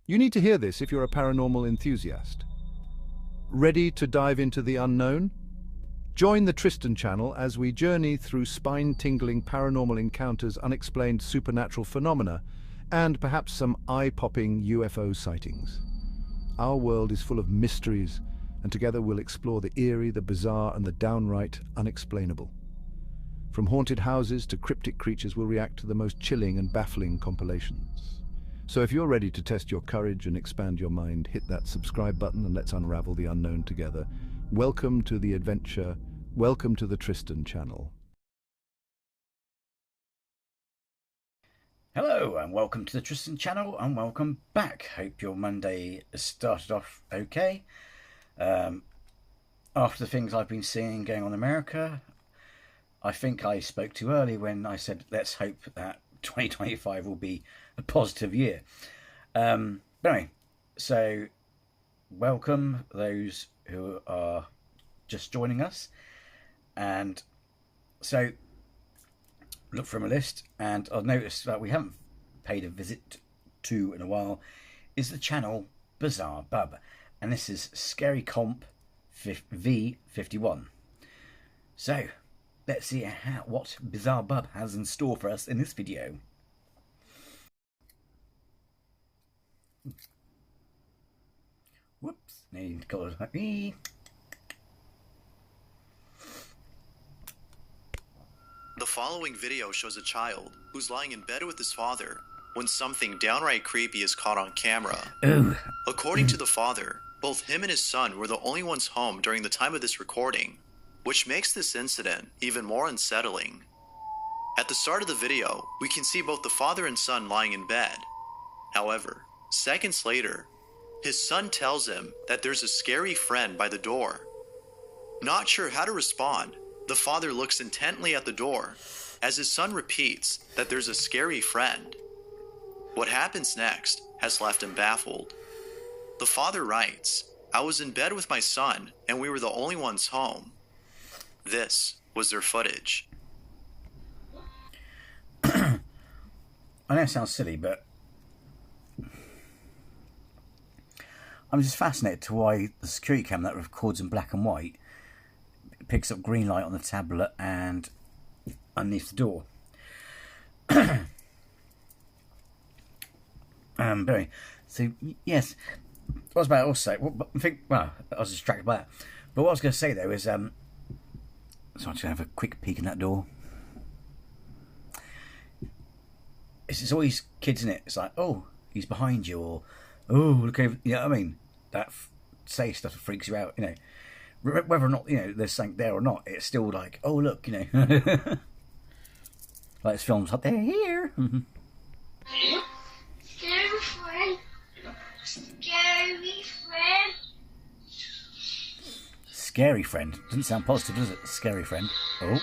You need to hear this if you're a paranormal enthusiast. Ready to dive into the unknown? Join the Tristan channel as we journey through spine-tingling paranormal encounters, unexplained supernatural phenomena, and perhaps some eye-popping UFO sightings. Our world is full of mysteries, and together we'll explore the eerie, the bizarre, and the downright unexplainable. From haunted houses to cryptic creatures, we'll react to the most chilling and baffling compilations. So if you're ready to test your courage and expand your mind, hit that subscribe button and let's unravel the unknown together. Welcome to the adventure. Welcome to the Tristan channel. Hello and welcome to the Tristan channel and welcome back. Hope your Monday has started off okay. After the things I've been seeing going on in America, I think I spoke too early when I said let's hope that 2025 will be a positive year. But anyway, so welcome those who are just joining us. And so look from a list, and I've noticed that we haven't paid a visit to in a while is the channel Bizarrebub, and this is Scary Comp V51. So let's see what Bizarrebub has in store for us in this video. Whoops, need to call it. The following video shows a child who's lying in bed with his father when something downright creepy is caught on camera. Ooh. According to the father, both him and his son were the only ones home during the time of this recording, which makes this incident even more unsettling. At the start of the video, we can see both the father and son lying in bed. However, seconds later, his son tells him that there's a scary friend by the door. Not sure how to respond, the father looks intently at the door as his son repeats that there's a scary friend. What happens next has left him baffled. The father writes, "I was in bed with my son and we were the only ones home." This was their footage. I know it sounds silly, but I'm just fascinated to why the security camera that records in black and white picks up green light on the tablet and underneath the door. Anyway, so yes, what was about to also? Well, I was distracted by that. But what I was going to say though is, so I'm just going to have a quick peek in that door. It's always kids in it. It's like, oh, he's behind you, or oh, look over. You know what I mean? That say stuff that freaks you out. You know, whether or not there's something there or not, it's still like, oh look, like this film's up there here. Scary friend. Scary friend. Scary friend. Doesn't sound positive, does it? Scary friend. Oh.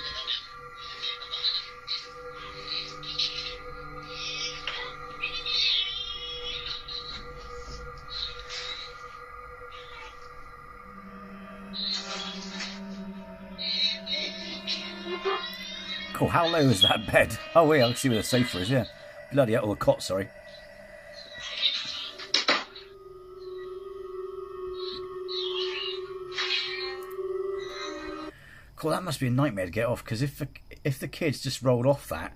Cool, how low is that bed? Oh wait, I'll see where the sofa is, yeah. Bloody hell, or the cot, sorry. Cool, that must be a nightmare to get off, because if the kids just rolled off that,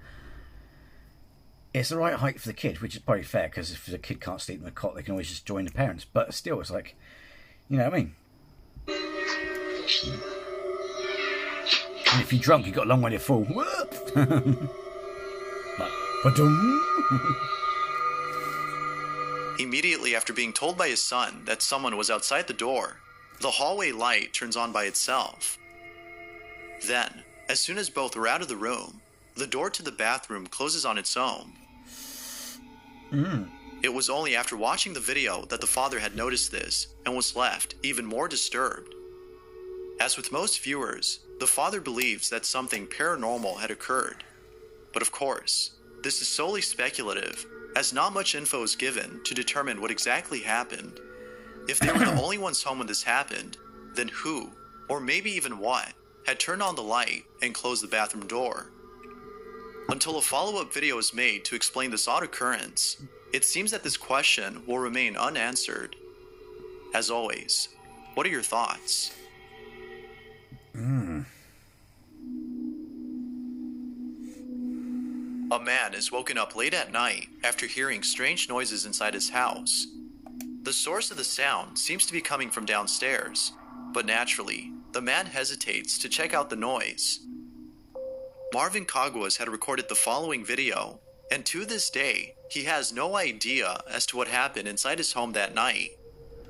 it's the right height for the kid, which is probably fair, because if the kid can't sleep in the cot, they can always just join the parents. But still, it's like, you know what I mean? And if you're drunk, you've got a long way to fall. Like, ba-dum. Immediately after being told by his son that someone was outside the door, the hallway light turns on by itself. Then, as soon as both are out of the room, the door to the bathroom closes on its own. It was only after watching the video that the father had noticed this and was left even more disturbed. As with most viewers, the father believes that something paranormal had occurred. But of course, this is solely speculative, as not much info is given to determine what exactly happened. If they were the only ones home when this happened, then who, or maybe even what, had turned on the light and closed the bathroom door? Until a follow-up video is made to explain this odd occurrence, It seems that this question will remain unanswered. As always, what are your thoughts? A man is woken up late at night after hearing strange noises inside his house. The source of the sound seems to be coming from downstairs, but naturally, the man hesitates to check out the noise. Marvin Caguas had recorded the following video, and to this day, he has no idea as to what happened inside his home that night.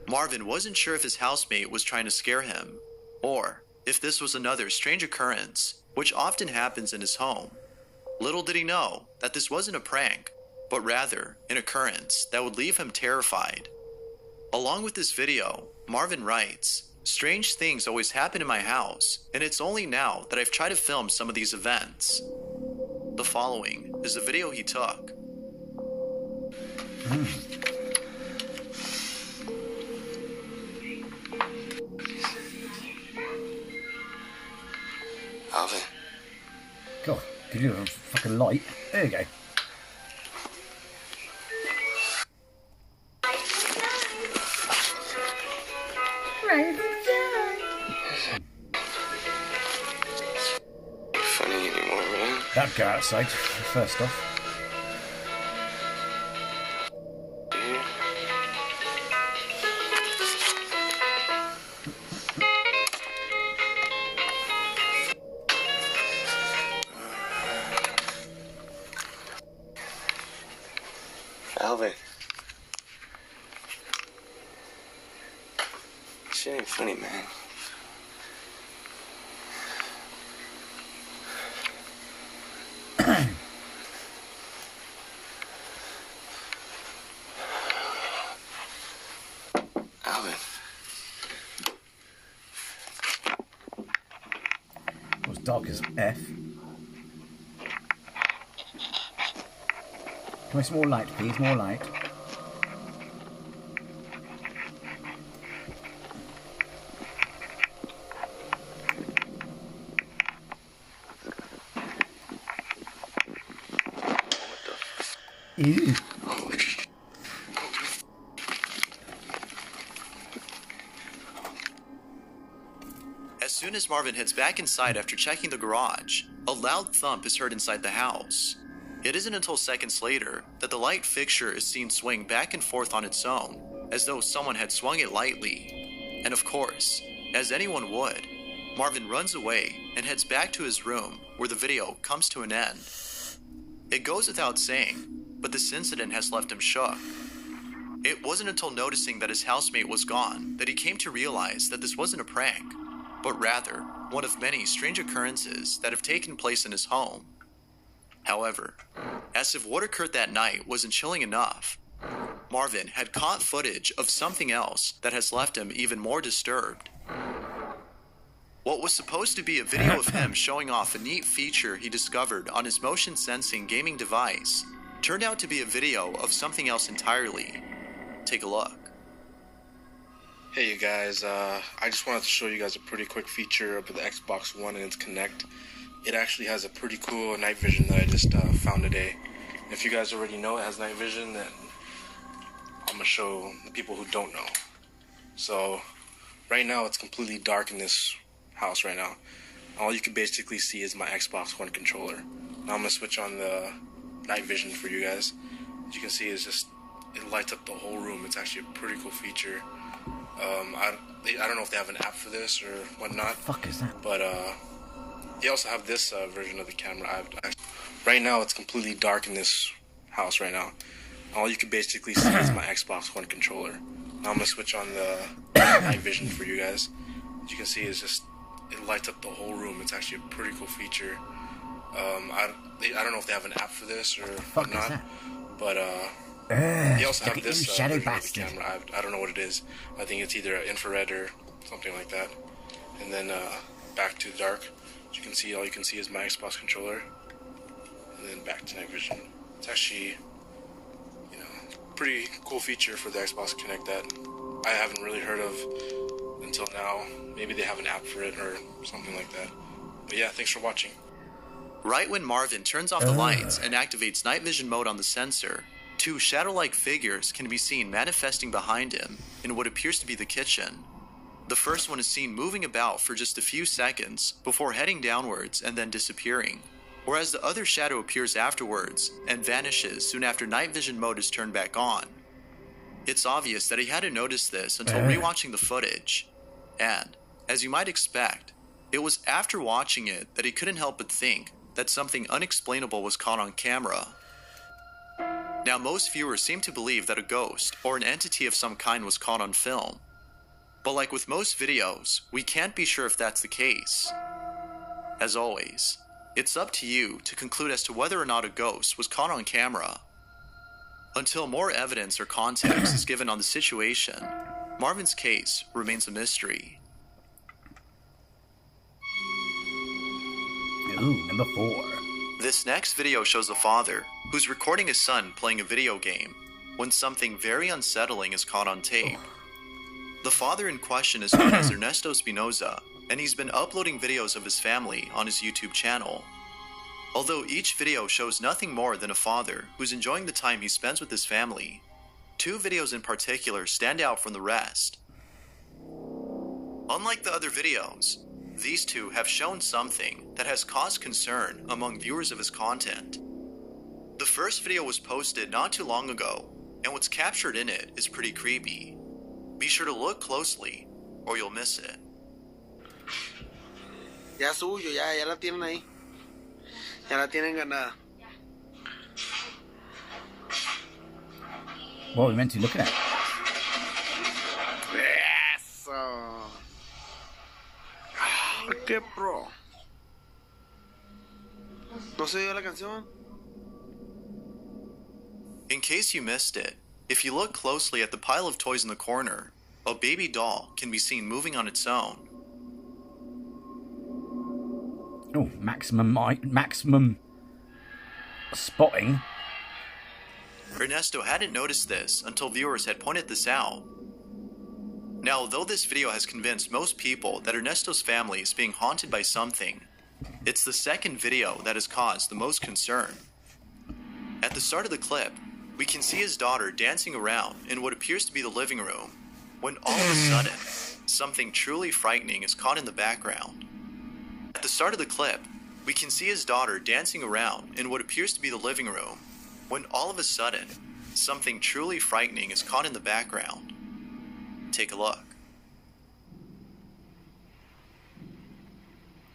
Marvin wasn't sure if his housemate was trying to scare him, or if this was another strange occurrence, which often happens in his home. Little did he know that this wasn't a prank, but rather an occurrence that would leave him terrified. Along with this video, Marvin writes, "Strange things always happen in my house, and it's only now that I've tried to film some of these events." The following is the video he took. Alvin. God, could you have a fucking light? There you go. Funny anymore, man. That guy outside, first off. Yeah. Alvin. Shit ain't funny, man. Alvin. It was dark as F. Can we some more light, please? More light. Ew. Holy shit. As soon as Marvin heads back inside after checking the garage, a loud thump is heard inside the house. It isn't until seconds later that the light fixture is seen swing back and forth on its own, as though someone had swung it lightly. And of course, as anyone would, Marvin runs away and heads back to his room, where the video comes to an end. It goes without saying, but this incident has left him shook. It wasn't until noticing that his housemate was gone that he came to realize that this wasn't a prank, but rather one of many strange occurrences that have taken place in his home. However, as if what occurred that night wasn't chilling enough, Marvin had caught footage of something else that has left him even more disturbed. What was supposed to be a video of him showing off a neat feature he discovered on his motion sensing gaming device turned out to be a video of something else entirely. Take a look. Hey you guys, I just wanted to show you guys a pretty quick feature of the Xbox One and its Kinect. It actually has a pretty cool night vision that I just found today. And if you guys already know it has night vision, then I'm going to show the people who don't know. So, right now it's completely dark in this house right now. All you can basically see is my Xbox One controller. Now I'm going to switch on the night vision for you guys. As you can see, it's just, it lights up the whole room. It's actually a pretty cool feature. I don't know if they have an app for this or whatnot. The fuck is that? But they also have this version of the camera. Right now it's completely dark in this house right now. All you can basically see is my Xbox One controller. Now I'm going to switch on the night vision for you guys. As you can see, it's just, it lights up the whole room. It's actually a pretty cool feature. I don't know if they have an app for this or whatnot. But they also have this version of the camera. I don't know what it is. I think it's either infrared or something like that. And then back to dark. As you can see, all you can see is my Xbox controller. And then back to night vision. It's actually, you know, pretty cool feature for the Xbox Kinect that I haven't really heard of until now. Maybe they have an app for it or something like that. But yeah, thanks for watching. Right when Marvin turns off the lights and activates night vision mode on the sensor, Two shadow-like figures can be seen manifesting behind him in what appears to be the kitchen. The first one is seen moving about for just a few seconds before heading downwards and then disappearing, whereas the other shadow appears afterwards and vanishes soon after night vision mode is turned back on. It's obvious that he hadn't noticed this until rewatching the footage, and, as you might expect, it was after watching it that he couldn't help but think that something unexplainable was caught on camera. Now, most viewers seem to believe that a ghost or an entity of some kind was caught on film. But like with most videos, we can't be sure if that's the case. As always, it's up to you to conclude as to whether or not a ghost was caught on camera. Until more evidence or context is given on the situation, Marvin's case remains a mystery. Ooh, number 4. This next video shows a father who's recording his son playing a video game when something very unsettling is caught on tape. The father in question is known as Ernesto Espinoza, and he's been uploading videos of his family on his YouTube channel. Although each video shows nothing more than a father who's enjoying the time he spends with his family, 2 videos in particular stand out from the rest. Unlike the other videos, these 2 have shown something that has caused concern among viewers of his content. The first video was posted not too long ago, and what's captured in it is pretty creepy. Be sure to look closely, or you'll miss it. Ya suyo, ya la tienen ahí. Ya la tienen ganada. What are we meant to be looking at? Eso. Qué pro. ¿No se dio la canción? In case you missed it, if you look closely at the pile of toys in the corner, a baby doll can be seen moving on its own. Oh, maximum spotting. Ernesto hadn't noticed this until viewers had pointed this out. Now, although this video has convinced most people that Ernesto's family is being haunted by something, it's the second video that has caused the most concern. At the start of the clip, we can see his daughter dancing around in what appears to be the living room, when all of a sudden, something truly frightening is caught in the background. At the start of the clip, we can see his daughter dancing around in what appears to be the living room, when all of a sudden, something truly frightening is caught in the background. Take a look.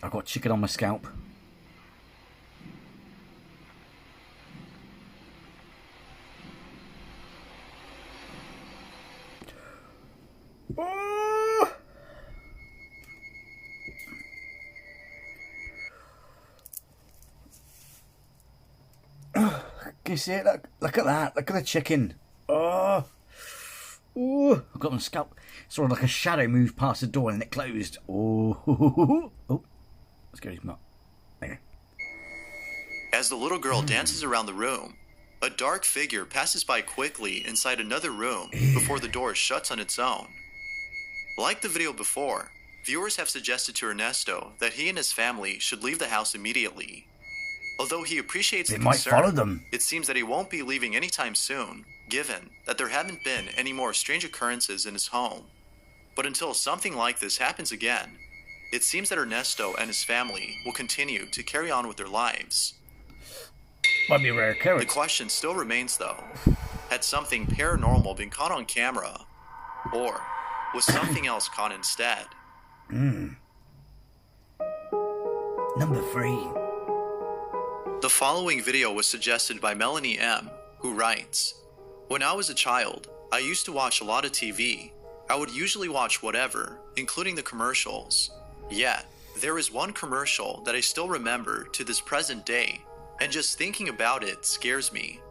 I've got chicken on my scalp. Oh! Can you see it? Look at that. Look at the chicken. Oh! Ooh, I've got my scalp. Sort of like a shadow moved past the door and it closed. Oh! Oh! Let's go. There. As the little girl dances around the room, a dark figure passes by quickly inside another room before the door shuts on its own. Like the video before, viewers have suggested to Ernesto that he and his family should leave the house immediately. Although he appreciates the might concern, follow them. it seems that he won't be leaving anytime soon, given that there haven't been any more strange occurrences in his home. But until something like this happens again, it seems that Ernesto and his family will continue to carry on with their lives. Might be a rare The occurrence. question still remains though, had something paranormal been caught on camera, or was something else caught instead? Number 3. The following video was suggested by Melanie M., who writes, "When I was a child, I used to watch a lot of TV. I would usually watch whatever, including the commercials. Yet, there is one commercial that I still remember to this present day, and just thinking about it scares me.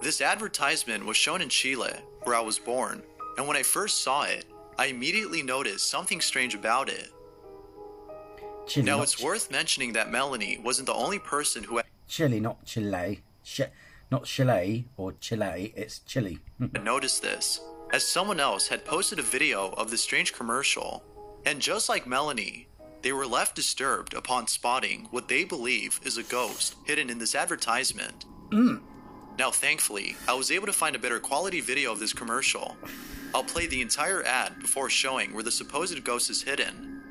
This advertisement was shown in Chile, where I was born, and when I first saw it, I immediately noticed something strange about it. Chile, Now, not it's worth mentioning that Melanie wasn't the only person who Chile, not Chile. Not Chile or Chile, it's Chile. had noticed this, as someone else had posted a video of the strange commercial, and just like Melanie, they were left disturbed upon spotting what they believe is a ghost hidden in this advertisement. Now thankfully, I was able to find a better quality video of this commercial. I'll play the entire ad before showing where the supposed ghost is hidden.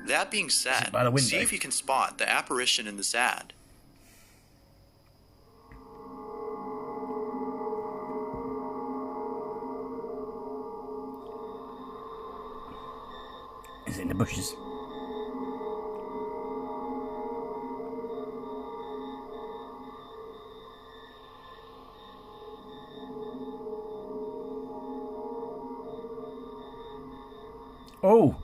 That being said, see if you can spot the apparition in this ad. Is it in the bushes? Oh!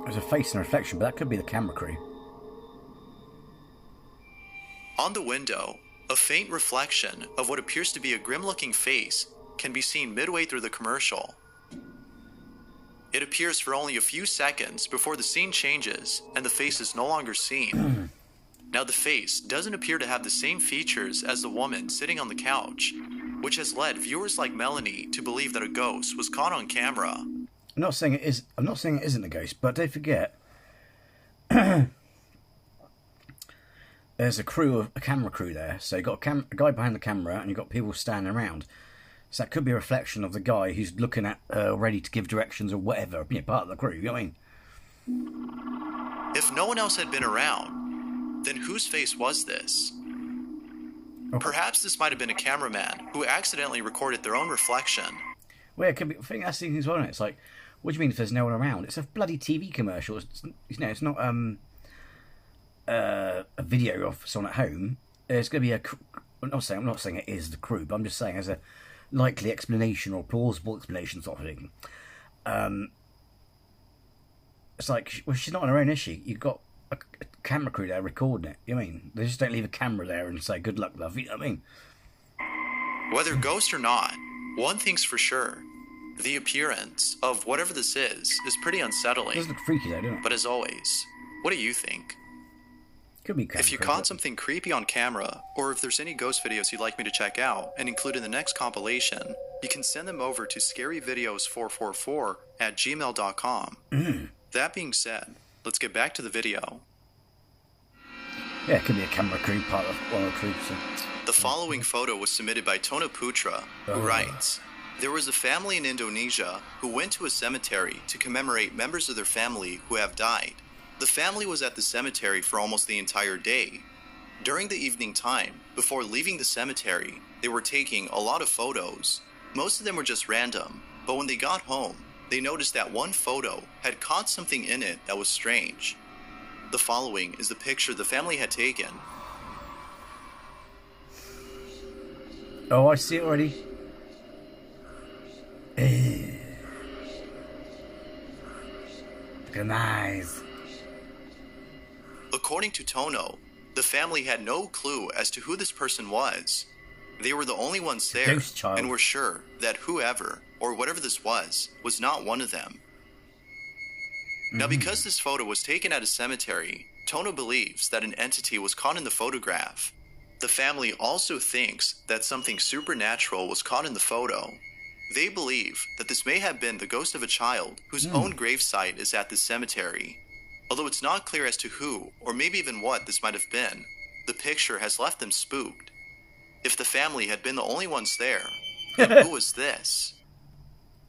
There's a face and a reflection, but that could be the camera crew. On the window, a faint reflection of what appears to be a grim-looking face can be seen midway through the commercial. It appears for only a few seconds before the scene changes and the face is no longer seen. Now the face doesn't appear to have the same features as the woman sitting on the couch, which has led viewers like Melanie to believe that a ghost was caught on camera. I'm not saying it isn't a ghost, but don't forget there's a camera crew there. So you've got a guy behind the camera and you've got people standing around. So that could be a reflection of the guy who's looking at ready to give directions or whatever, part of the crew, you know what I mean? If no one else had been around, then whose face was this? Oh. Perhaps this might have been a cameraman who accidentally recorded their own reflection. Well, it could be. I think that's the thing as well. It's like, what do you mean if there's no one around? It's a bloody TV commercial. It's not a video of someone at home. It's going to be I'm not saying it is the crew, but I'm just saying as a likely explanation or plausible explanation sort of thing. It's like, well, she's not on her own, is she? You've got a camera crew there recording it. You know what I mean? They just don't leave a camera there and say, good luck, love. You know what I mean? Whether ghost or not, one thing's for sure. The appearance of whatever this is pretty unsettling. It does look freaky though, doesn't it? But as always, what do you think? Could be camera If you crew, caught something creepy on camera, or if there's any ghost videos you'd like me to check out and include in the next compilation, you can send them over to scaryvideos444@gmail.com. That being said, let's get back to the video. Yeah, it could be a camera crew, part of one of the crew. So. The following photo was submitted by Tona Putra, who writes, "There was a family in Indonesia who went to a cemetery to commemorate members of their family who have died. The family was at the cemetery for almost the entire day. During the evening time, before leaving the cemetery, they were taking a lot of photos. Most of them were just random, but when they got home, they noticed that one photo had caught something in it that was strange. The following is the picture the family had taken." Oh, I see it already. Look at the eyes. According to Tono, the family had no clue as to who this person was. They were the only ones there Ghost child. and were sure that whoever, or whatever this was not one of them. Now, because this photo was taken at a cemetery, Tono believes that an entity was caught in the photograph. The family also thinks that something supernatural was caught in the photo. They believe that this may have been the ghost of a child whose own gravesite is at this cemetery. Although it's not clear as to who, or maybe even what this might have been, the picture has left them spooked. If the family had been the only ones there, then who was this?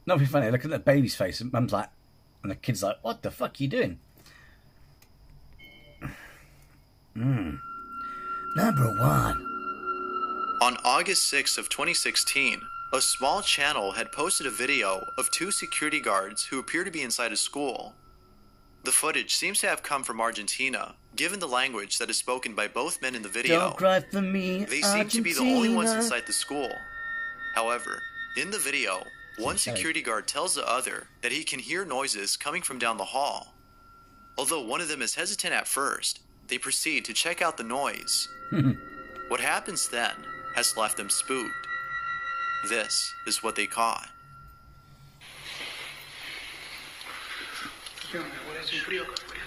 Not be funny. Look at the baby's face, and mum's like, and the kid's like, "What the fuck are you doing?" Number 1. On August 6th of 2016, a small channel had posted a video of 2 security guards who appear to be inside a school. The footage seems to have come from Argentina, given the language that is spoken by both men in the video. Don't cry for me, They seem to be the only ones inside the school. However, in the video, one security guard tells the other that he can hear noises coming from down the hall. Although one of them is hesitant at first, they proceed to check out the noise. What happens then has left them spooked. This is what they caught. ¿Hace un frío acá afuera?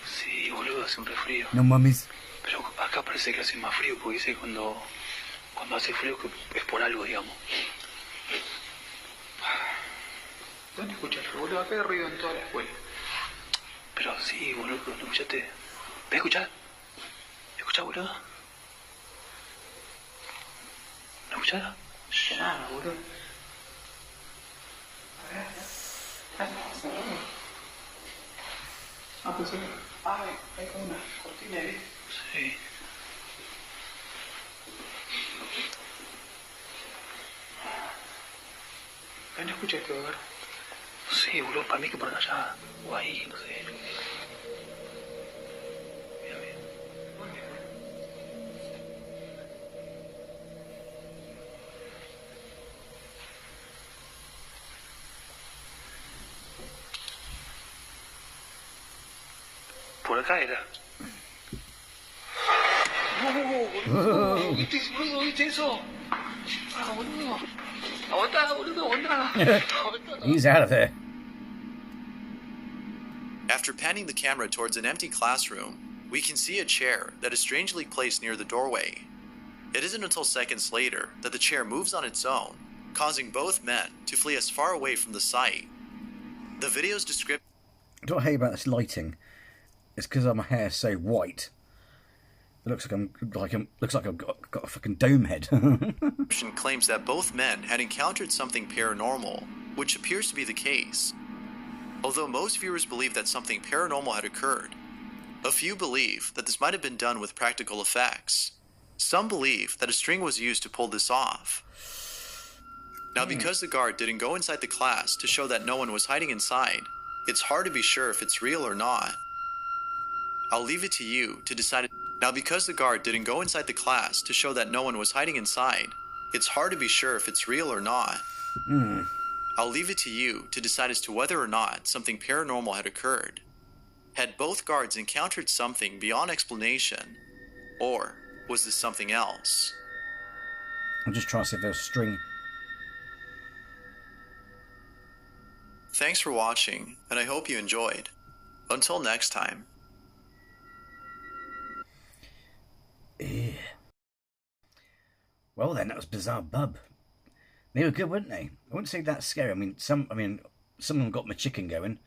Sí, boludo, hace un frío. No mames. Pero acá parece que hace más frío, porque dice cuando hace frío que es por algo, digamos. ¿Dónde escuchas, boludo? Acá hay ruido en toda la escuela. Pero sí, boludo, ¿no escuchaste? ¿Ves escuchar? escuchás, boludo? ¿No escuchás? Nada, boludo. Ah, pensé que... Ah, hay como una cortina ahí. Sí. ¿No escuchas este lugar? Sí, boludo, para mí que por allá. O ahí, no sé. Mira, mira. Por acá era. No, ¿viste, boludo? ¿Viste eso? Ah, boludo. Aguantá, boludo, aguantá. He's out of there. After panning the camera towards an empty classroom, we can see a chair that is strangely placed near the doorway. It isn't until seconds later that the chair moves on its own, causing both men to flee as far away from the site. The video's description... What I hate about this lighting is because my hair's so white. It looks like I've got a fucking dome head. claims that both men had encountered something paranormal, which appears to be the case. Although most viewers believe that something paranormal had occurred, a few believe that this might have been done with practical effects. Some believe that a string was used to pull this off. Now, because the guard didn't go inside the class to show that no one was hiding inside, it's hard to be sure if it's real or not. I'll leave it to you to decide. Now, because the guard didn't go inside the class to show that no one was hiding inside, it's hard to be sure if it's real or not. I'll leave it to you to decide as to whether or not something paranormal had occurred. Had both guards encountered something beyond explanation, or was this something else? I'm just trying to see if there's a string. Thanks for watching, and I hope you enjoyed. Until next time. Yeah. Well then, that was Bizarrebub. They were good, weren't they? I wouldn't say that scary. Some of them got my chicken going.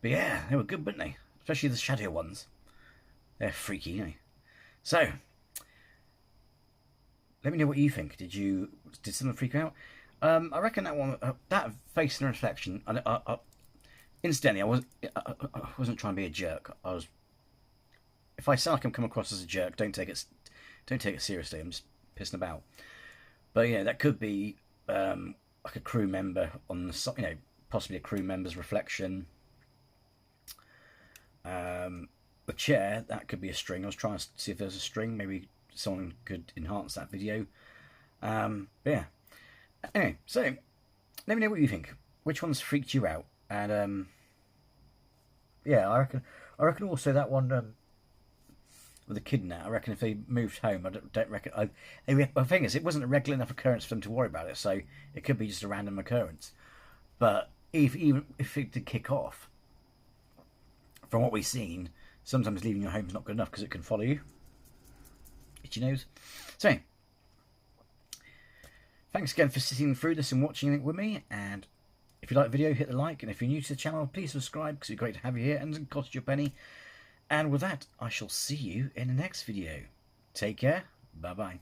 But yeah, they were good, weren't they? Especially the shadow ones. They're freaky, aren't they? So, let me know what you think. Did someone freak you out? I reckon that one, that face and reflection. Incidentally, I wasn't trying to be a jerk. If I sound like I'm coming across as a jerk, don't take it seriously. I'm just pissing about. But yeah, that could be like a crew member on the side, possibly a crew member's reflection. The chair, that could be a string. I was trying to see if there's a string. Maybe someone could enhance that video. But yeah. Anyway, so let me know what you think. Which ones freaked you out? And yeah, I reckon also that one with the kidnap. I reckon if they moved home, I don't reckon. The thing is, it wasn't a regular enough occurrence for them to worry about it, so it could be just a random occurrence. But even if it did kick off, from what we've seen, sometimes leaving your home is not good enough because it can follow you. Itchy nose. So anyway, thanks again for sitting through this and watching it with me. And if you like the video, hit the like. And if you're new to the channel, please subscribe because it's great to have you here and it doesn't cost you a penny. And with that, I shall see you in the next video. Take care. Bye-bye.